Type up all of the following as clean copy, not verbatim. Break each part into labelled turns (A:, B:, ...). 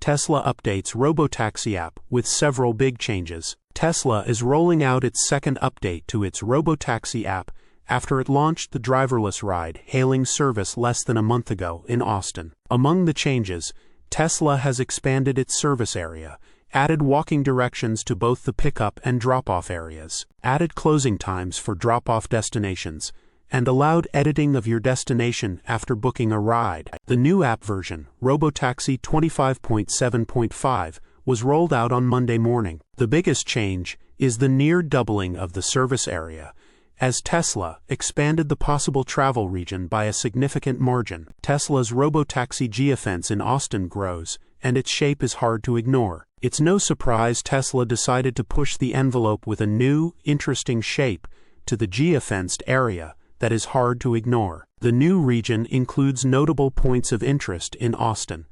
A: Tesla updates RobotaxiApp with several big changes. Tesla is rolling out its second update to its Robotaxi app after it launched the driverless ride-hailing service less than a month ago in Austin. Among the changes, Tesla has expanded its service area, added walking directions to both the pickup and drop-off areas, added closing times for drop-off destinations, and allowed editing of your destination after booking a ride. The new app version, Robotaxi 25.7.5, was rolled out on Monday morning. The biggest change is the near doubling of the service area, as Tesla expanded the possible travel region by a significant margin. Tesla's Robotaxi geofence in Austin grows, and its shape is hard to ignore. It's no surprise Tesla decided to push the envelope with a new, interesting shape to the geofenced area that is hard to ignore. The new region includes notable points of interest in Austin.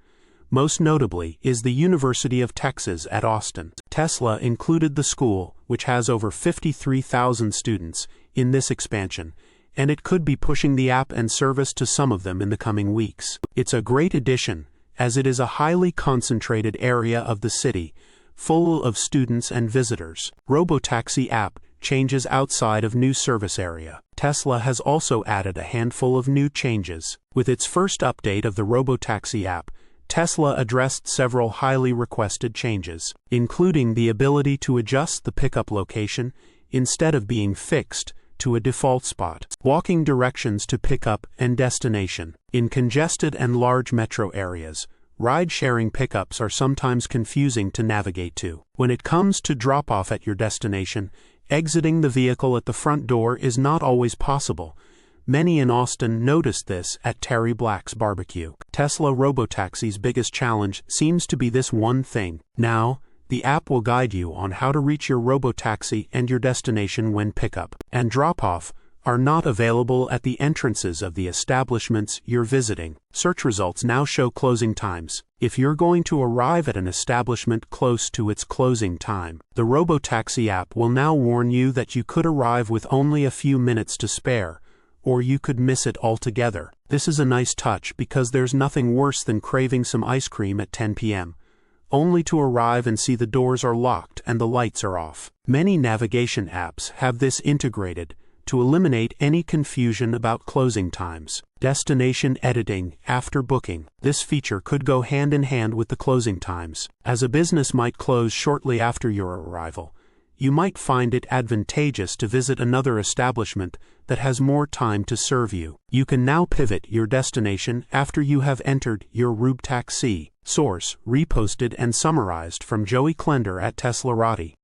A: Most notably is the University of Texas at Austin. Tesla included the school, which has over 53,000 students, in this expansion, and it could be pushing the app and service to some of them in the coming weeks. It's a great addition, as it is a highly concentrated area of the city, full of students and visitors. Robotaxi app changes outside of new service area. Tesla has also added a handful of new changes. With its first update of the Robotaxi app, Tesla addressed several highly requested changes, including the ability to adjust the pickup location instead of being fixed to a default spot, walking directions to pickup and destination. In congested and large metro areas, ride-sharing pickups are sometimes confusing to navigate to. When it comes to drop-off at your destination, exiting the vehicle at the front door is not always possible. Many in Austin noticed this at Terry Black's barbecue. Tesla Robotaxi's biggest challenge seems to be this one thing. Now, the app will guide you on how to reach your Robotaxi and your destination when pickup and drop-off are not available at the entrances of the establishments you're visiting. Search results now show closing times. If you're going to arrive at an establishment close to its closing time, the Robotaxi app will now warn you that you could arrive with only a few minutes to spare, or you could miss it altogether. This is a nice touch because there's nothing worse than craving some ice cream at 10 p.m., only to arrive and see the doors are locked and the lights are off. Many navigation apps have this integrated to eliminate any confusion about closing times. Destination editing after booking. This feature could go hand in hand with the closing times. As a business might close shortly after your arrival, you might find it advantageous to visit another establishment that has more time to serve you. You can now pivot your destination after you have entered your Robotaxi. Source: reposted and summarized from Joey Klender at teslarati.